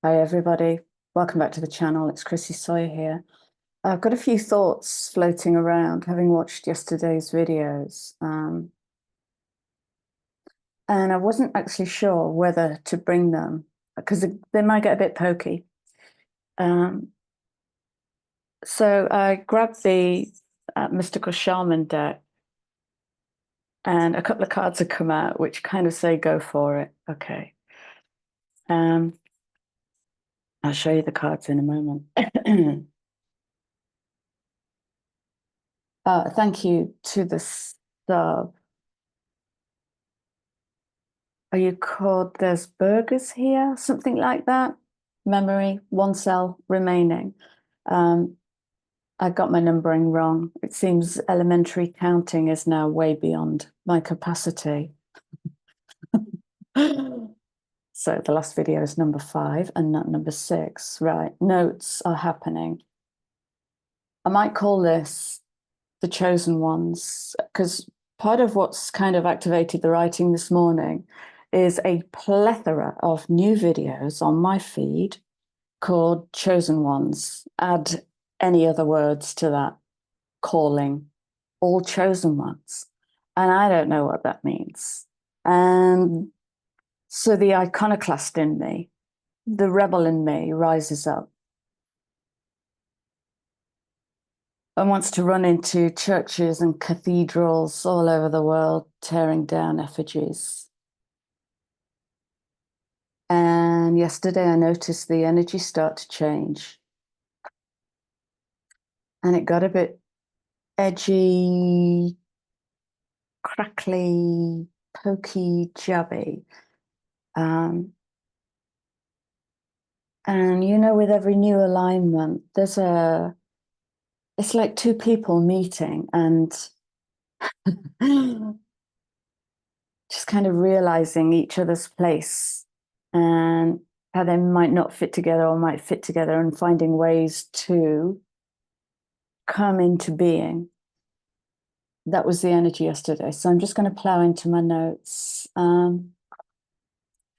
Hi everybody, welcome back to the channel. It's Chrissy Sawyer here. I've got a few thoughts floating around having watched yesterday's videos, and I wasn't actually sure whether to bring them because they might get a bit pokey. Um, so I grabbed the Mystical Shaman deck, and a couple of cards have come out which kind of say go for it. Okay. I'll show you the cards in a moment. Thank you to the sub. Are you called There's Burgers Here? Something like that. Memory, 1 cell remaining. I got my numbering wrong. It seems elementary counting is now way beyond my capacity. So the last video is number 5 and not number 6. Right, notes are happening. I might call this the chosen ones, because part of what's kind of activated the writing this morning is a plethora of new videos on my feed called Chosen Ones. Add any other words to that calling, all chosen ones. And I don't know what that means. And so the iconoclast in me, the rebel in me rises up and wants to run into churches and cathedrals all over the world, tearing down effigies. And yesterday I noticed the energy start to change. And it got a bit edgy, crackly, pokey, jabby. And you know, with every new alignment, it's like two people meeting and just kind of realizing each other's place and how they might not fit together or might fit together, and finding ways to come into being. That was the energy yesterday. So I'm just going to plow into my notes.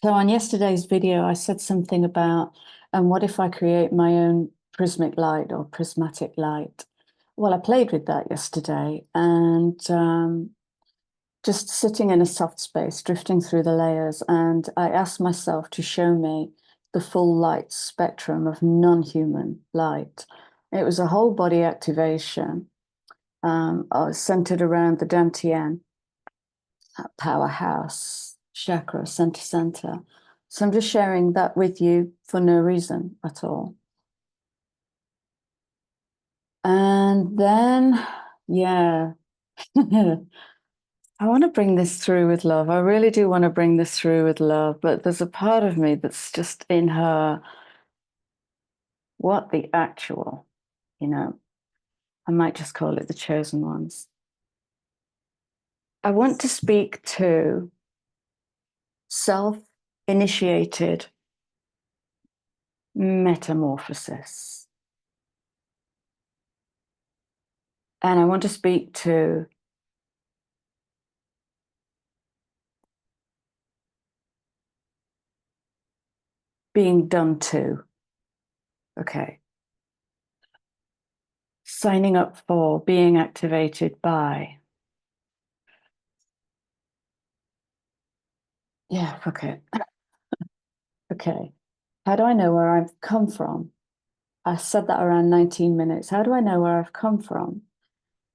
So on yesterday's video, I said something about, and what if I create my own prismic light or prismatic light? Well, I played with that yesterday, and just sitting in a soft space, drifting through the layers. And I asked myself to show me the full light spectrum of non-human light. It was a whole body activation, centered around the Dantian powerhouse, chakra, center. So I'm just sharing that with you for no reason at all. And then, yeah, I want to bring this through with love. I really do want to bring this through with love, but there's a part of me that's just in her, what the actual, you know, I might just call it the chosen ones. I want to speak to self-initiated metamorphosis. And I want to speak to being done to. Okay. Signing up for, being activated by. Yeah, fuck it. Okay. How do I know where I've come from? I said that around 19 minutes. How do I know where I've come from?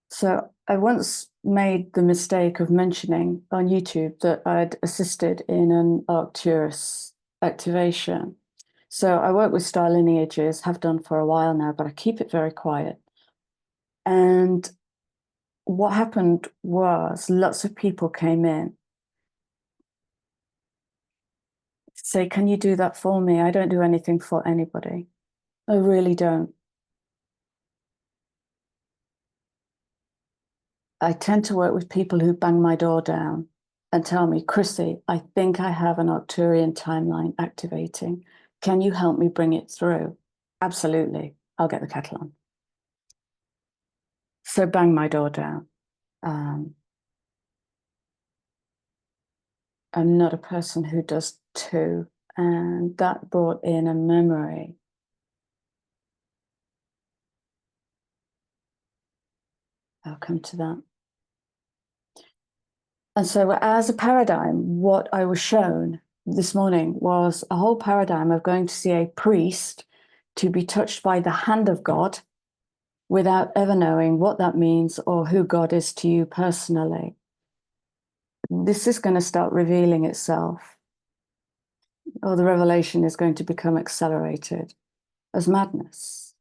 So I once made the mistake of mentioning on YouTube that I'd assisted in an Arcturus activation. So I work with star lineages, have done for a while now, but I keep it very quiet. And what happened was lots of people came in to say, can you do that for me? I don't do anything for anybody. I really don't. I tend to work with people who bang my door down and tell me, Chrissy, I think I have an Arcturian timeline activating. Can you help me bring it through? Absolutely. I'll get the kettle on. So bang my door down. I'm not a person who does two And that brought in a memory. I'll come to that. And so as a paradigm, what I was shown this morning was a whole paradigm of going to see a priest to be touched by the hand of God without ever knowing what that means or who God is to you personally. This is going to start revealing itself, or the revelation is going to become accelerated as madness.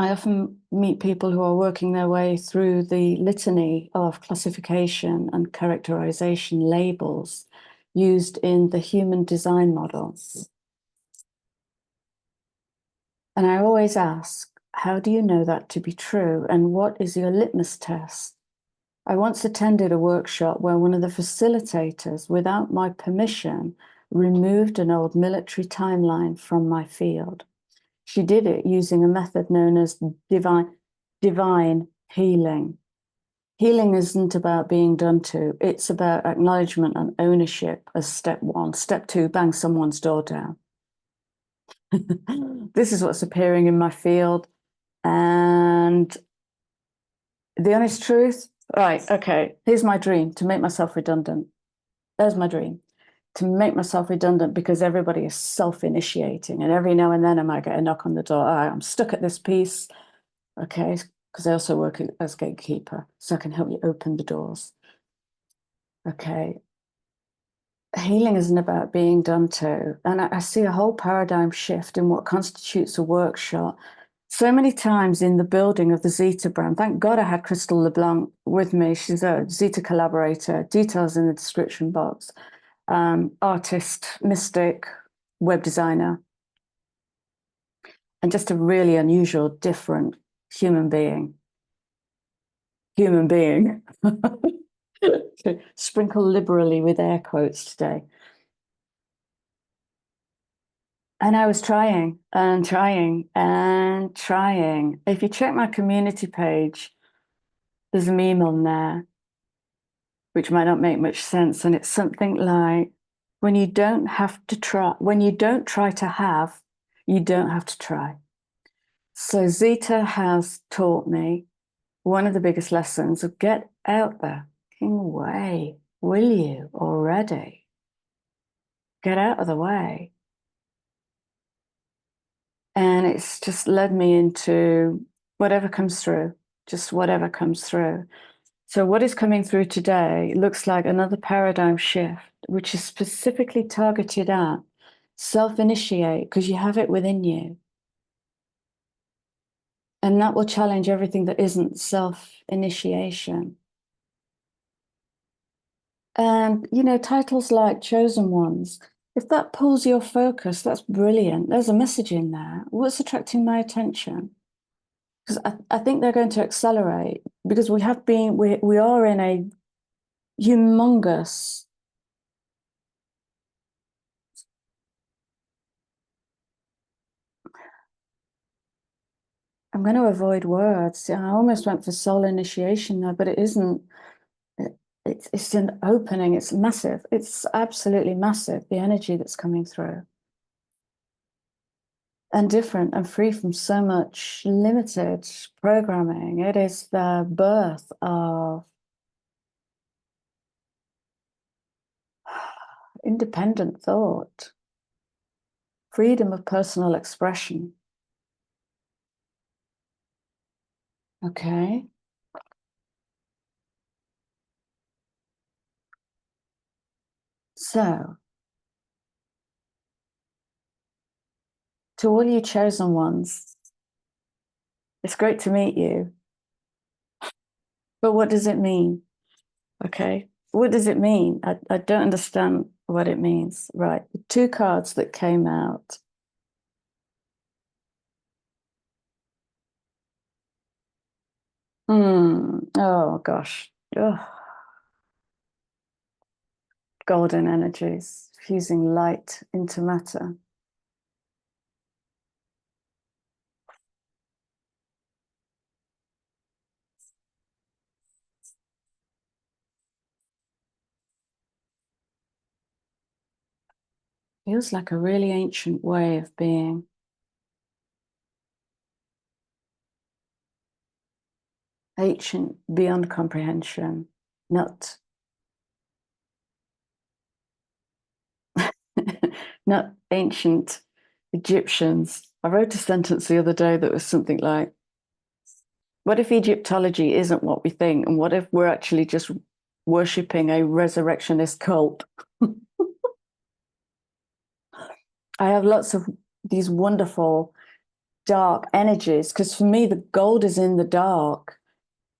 I often meet people who are working their way through the litany of classification and characterization labels used in the human design model. And I always ask, how do you know that to be true? And what is your litmus test? I once attended a workshop where one of the facilitators, without my permission, removed an old military timeline from my field. She did it using a method known as divine healing. Healing isn't about being done to, it's about acknowledgement and ownership as step one. Step two, bang someone's door down. This is what's appearing in my field. And the honest truth, right, okay, here's my dream, to make myself redundant. There's my dream, to make myself redundant, because everybody is self-initiating. And every now and then I might get a knock on the door. All right, I'm stuck at this piece. Okay, because I also work as gatekeeper, so I can help you open the doors. Okay. Healing isn't about being done to. And I see a whole paradigm shift in what constitutes a workshop. So many times in the building of the Zeta brand, thank God I had Crystal LeBlanc with me. She's a Zeta collaborator, details in the description box. Artist, mystic, web designer, and just a really unusual, different human being. Human being. Sprinkle liberally with air quotes today. And I was trying and trying and trying. If you check my community page, there's a meme on there, which might not make much sense. And it's something like, when you don't have to try, when you don't try to have, you don't have to try. So Zeta has taught me one of the biggest lessons of get out there, fucking way, will you already? Get out of the way. And it's just led me into whatever comes through, just whatever comes through. So what is coming through today looks like another paradigm shift, which is specifically targeted at self-initiate, because you have it within you. And that will challenge everything that isn't self-initiation. And, you know, titles like Chosen Ones, if that pulls your focus, that's brilliant. There's a message in there. What's attracting my attention? Because I think they're going to accelerate, because we are in a humongous I'm going to avoid words. I almost went for soul initiation there, but it isn't. It's an opening. It's massive. It's absolutely massive, the energy that's coming through. And different and free from so much limited programming. It is the birth of independent thought, freedom of personal expression. Okay. So, to all you chosen ones, it's great to meet you. But what does it mean? Okay. What does it mean? I don't understand what it means. Right. The two cards that came out. Oh, gosh. Ugh. Golden energies, fusing light into matter. Feels like a really ancient way of being. Ancient beyond comprehension, not not ancient Egyptians. I wrote a sentence the other day that was something like, what if Egyptology isn't what we think? And what if we're actually just worshipping a resurrectionist cult? I have lots of these wonderful dark energies, because for me, the gold is in the dark.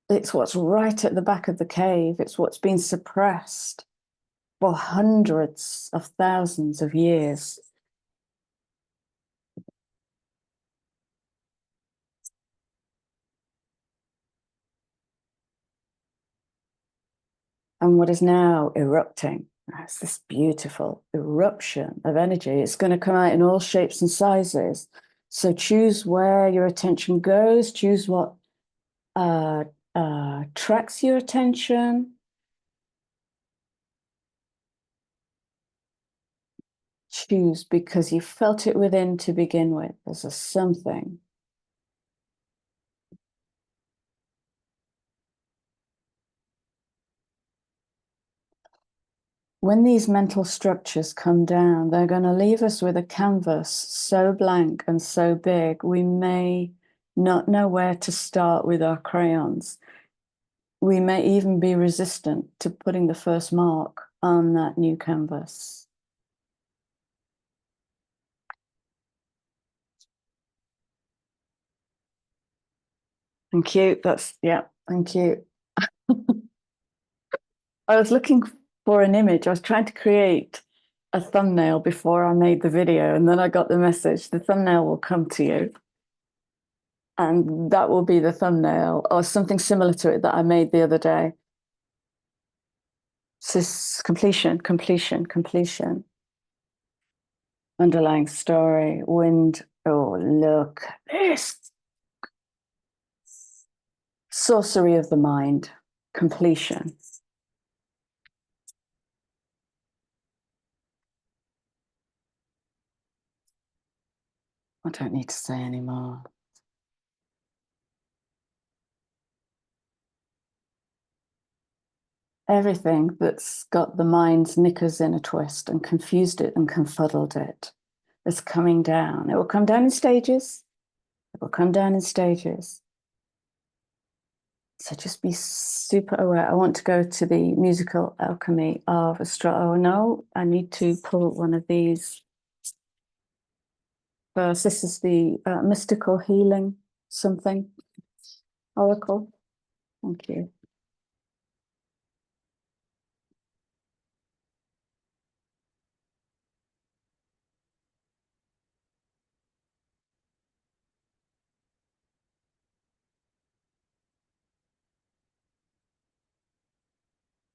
It's what's right at the back of the cave. It's what's been suppressed for hundreds of thousands of years. And what is now erupting, it's this beautiful eruption of energy. It's going to come out in all shapes and sizes. So choose where your attention goes, choose what attracts your attention. Choose because you felt it within to begin with. There's a something. When these mental structures come down, they're going to leave us with a canvas so blank and so big, we may not know where to start with our crayons. We may even be resistant to putting the first mark on that new canvas. Thank you. Yeah, thank you. I was looking for an image. I was trying to create a thumbnail before I made the video, and then I got the message, the thumbnail will come to you. And that will be the thumbnail, or something similar to it that I made the other day. So completion, completion, completion. Underlying story, wind. Oh, look, this. Sorcery of the mind, completion. I don't need to say anymore. Everything that's got the mind's knickers in a twist and confused it and confuddled it is coming down. It will come down in stages. It will come down in stages. So just be super aware. I want to go to the musical alchemy of Oh no, I need to pull one of these. First, this is the mystical healing something oracle. Thank you.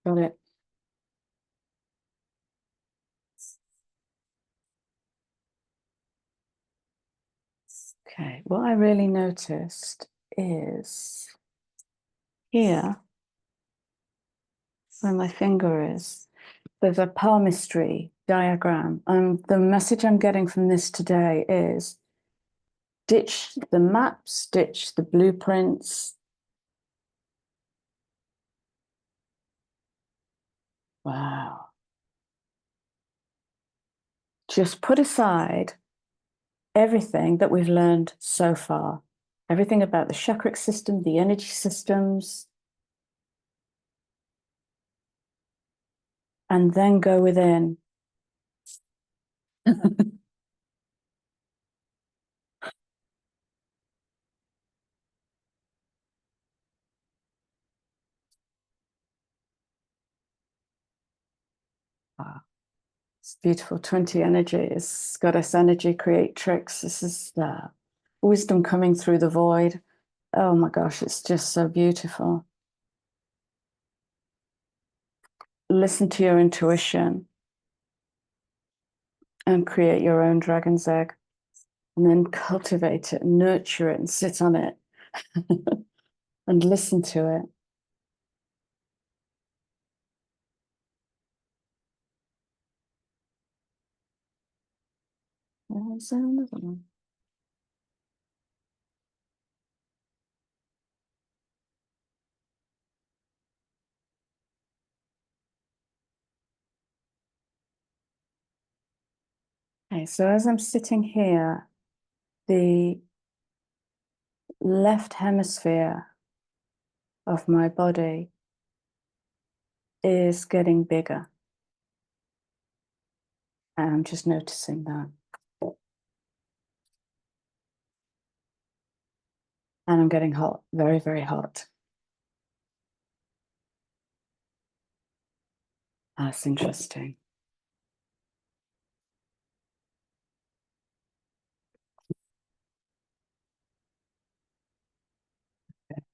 Got it. Okay, what I really noticed is here, where my finger is, there's a palmistry diagram. And the message I'm getting from this today is ditch the maps, ditch the blueprints. Wow. Just put aside everything that we've learned so far, everything about the chakras system, the energy systems, and then go within. Wow. It's beautiful. 20 energy is goddess energy, creatrix. This is the wisdom coming through the void. Oh my gosh, it's just so beautiful. Listen to your intuition and create your own dragon's egg, and then cultivate it, nurture it, and sit on it and listen to it. There's another one. Okay, so as I'm sitting here, the left hemisphere of my body is getting bigger. And I'm just noticing that. And I'm getting hot, very, very hot. That's interesting.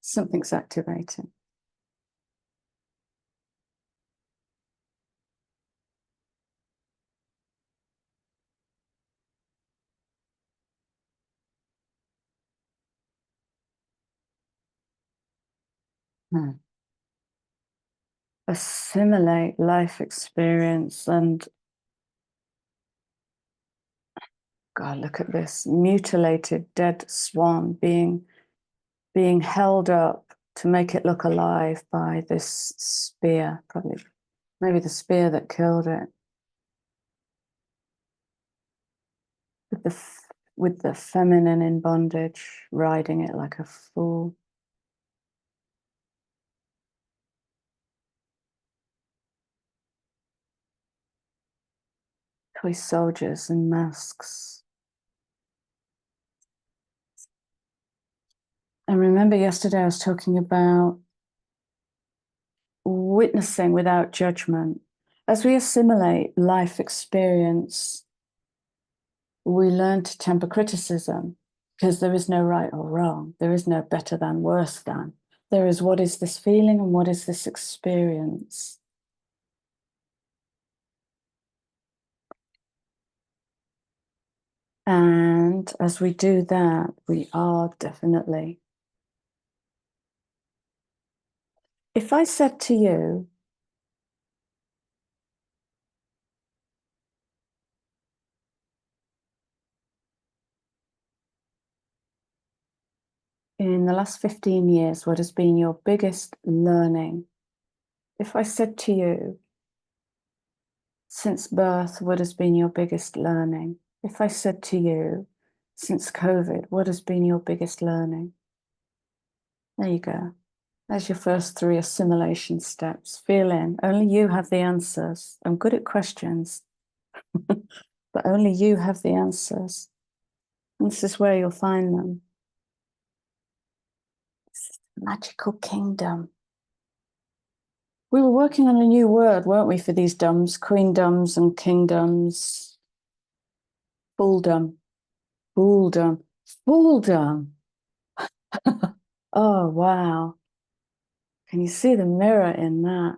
Something's activating. Assimilate life experience and God, look at this mutilated dead swan being held up to make it look alive by this spear, probably maybe the spear that killed it. With the feminine in bondage, riding it like a fool. Toy soldiers in masks. And remember yesterday I was talking about witnessing without judgment. As we assimilate life experience, we learn to temper criticism because there is no right or wrong. There is no better than, worse than. There is what is this feeling and what is this experience. And as we do that, we are definitely. If I said to you, in the last 15 years, what has been your biggest learning? If I said to you, since birth, what has been your biggest learning? If I said to you, since COVID, what has been your biggest learning? There you go. There's your first 3 assimilation steps. Feel in. Only you have the answers. I'm good at questions, but only you have the answers. And this is where you'll find them. Magical kingdom. We were working on a new word, weren't we, for these doms, queendoms and kingdoms. Fooldom, fooldom, fooldom. Oh, wow. Can you see the mirror in that?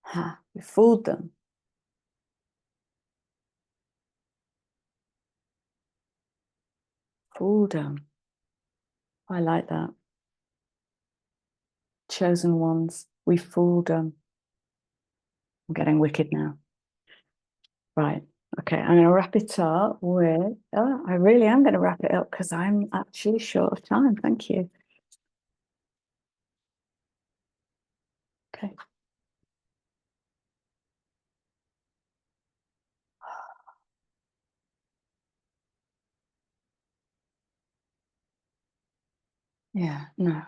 Ha, we fooled them. Fooled them. I like that. Chosen ones. We fooled them. I'm getting wicked now. Right. Okay, I'm going to wrap it up with, oh, I really am going to wrap it up because I'm actually short of time. Thank you. Okay. Yeah, no.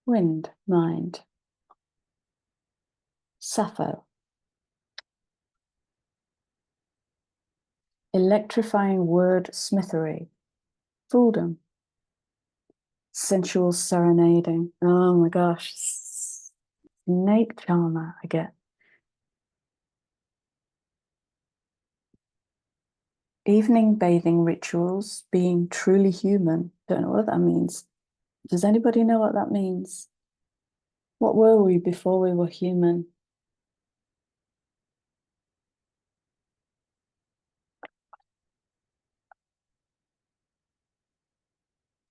Wind, mind. Sappho. Electrifying word smithery. Fooldom. Sensual serenading. Oh my gosh. Snake charmer, I get. Evening bathing rituals, being truly human. Don't know what that means. Does anybody know what that means? What were we before we were human?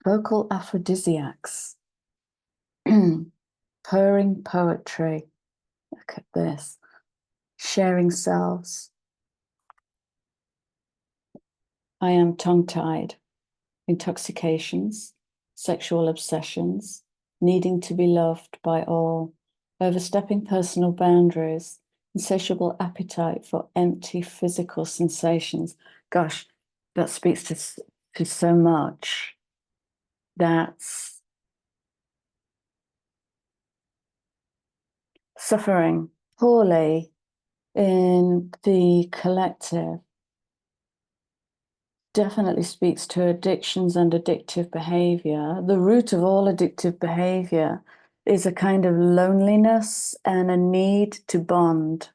vocal aphrodisiacs, purring poetry. Look at this. Sharing selves. I am tongue-tied. Intoxications, sexual obsessions, needing to be loved by all, overstepping personal boundaries, insatiable appetite for empty physical sensations. Gosh, that speaks to so much. That's suffering poorly in the collective. Definitely speaks to addictions and addictive behavior. The root of all addictive behavior is a kind of loneliness and a need to bond.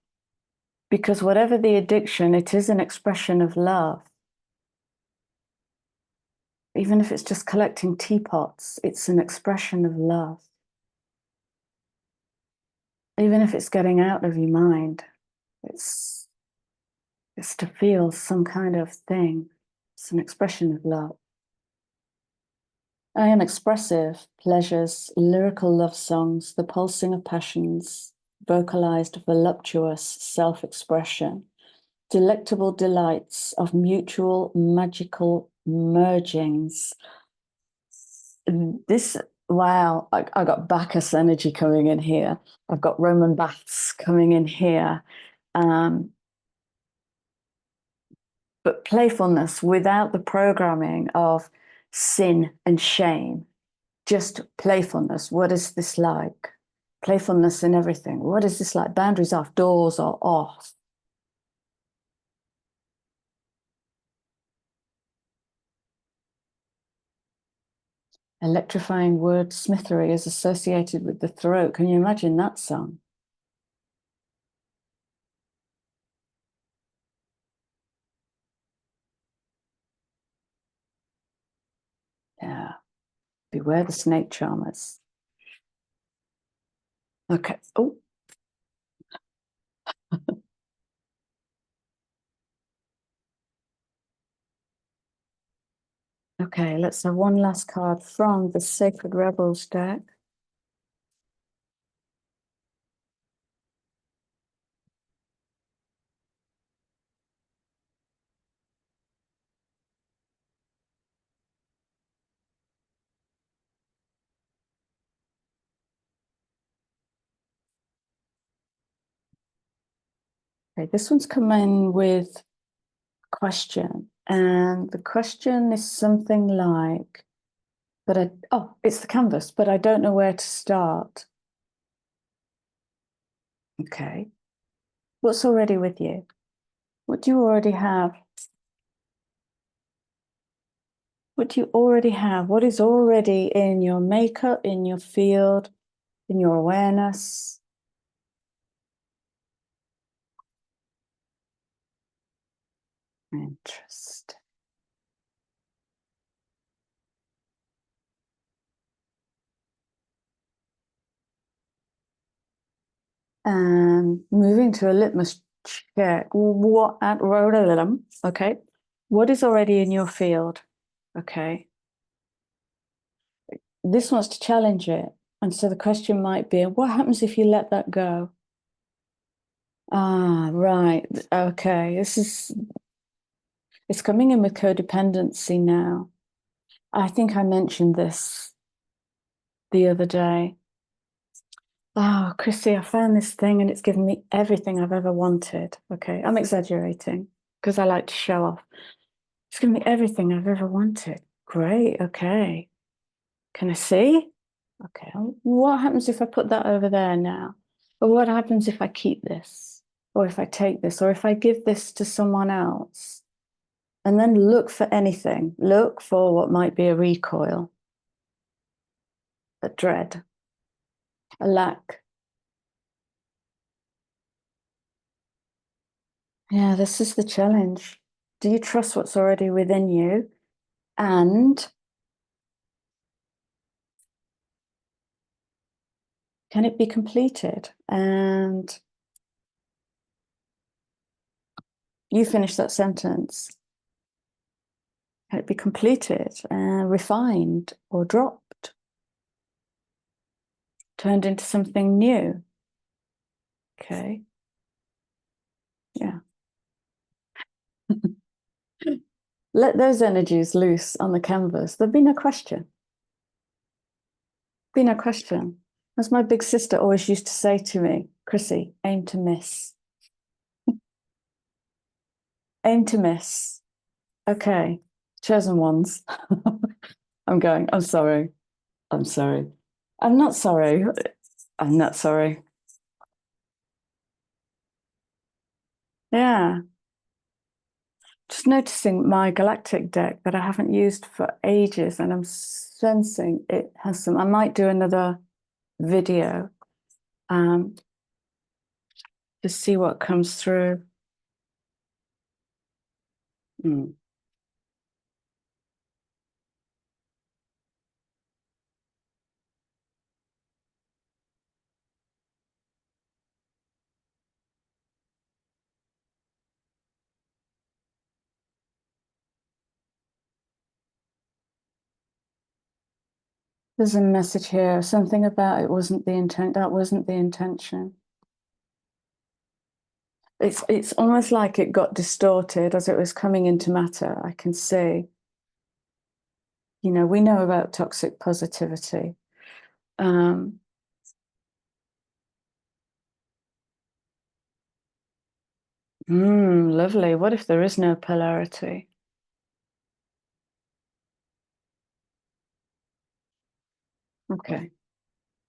Because whatever the addiction, it is an expression of love. Even if it's just collecting teapots, it's an expression of love. Even if it's getting out of your mind, it's to feel some kind of thing. It's an expression of love. I am expressive, pleasures, lyrical love songs, the pulsing of passions, vocalized voluptuous self-expression, delectable delights of mutual magical mergings. This, wow, I got Bacchus energy coming in here. I've got Roman baths coming in here. But playfulness without the programming of sin and shame, just playfulness. What is this like? Playfulness in everything. What is this like? Boundaries off, doors are off. Electrifying wordsmithery is associated with the throat. Can you imagine that song? Yeah. Beware the snake charmers. Okay. Oh. Okay, let's have one last card from the Sacred Rebels deck. Okay, this one's coming with a question, and the question is something like, it's the canvas, but I don't know where to start. Okay. What's already with you? What do you already have? What do you already have? What is already in your makeup, in your field, in your awareness? Interesting. And moving to a litmus check. Okay. What is already in your field? Okay. This wants to challenge it. And so the question might be, what happens if you let that go? Ah, right. Okay. It's coming in with codependency now. I think I mentioned this the other day. Oh, Chrissy, I found this thing and it's given me everything I've ever wanted. Okay, I'm exaggerating because I like to show off. It's given me everything I've ever wanted. Great, okay. Can I see? Okay, what happens if I put that over there now? Or what happens if I keep this? Or if I take this? Or if I give this to someone else? And then look for anything. Look for what might be a recoil, a dread, a lack. Yeah, this is the challenge. Do you trust what's already within you? And can it be completed? And you finish that sentence. Can it be completed and refined or dropped? Turned into something new? Okay. Yeah. Let those energies loose on the canvas. There'd be no question. Be no question. As my big sister always used to say to me, Chrissy, aim to miss. Aim to miss. Okay. Chosen ones. I'm sorry. I'm sorry. I'm not sorry. I'm not sorry. Yeah. Just noticing my galactic deck that I haven't used for ages, and I'm sensing it has some. I might do another video to see what comes through. Mm. There's a message here, something about it wasn't the intent. That wasn't the intention. It's almost like it got distorted as it was coming into matter. I can see. You know, we know about toxic positivity. Lovely. What if there is no polarity? Okay.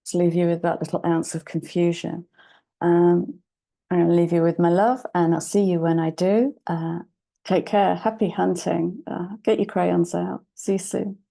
Let's leave you with that little ounce of confusion. I'm going to leave you with my love, and I'll see you when I do. Take care. Happy hunting. Get your crayons out. See you soon.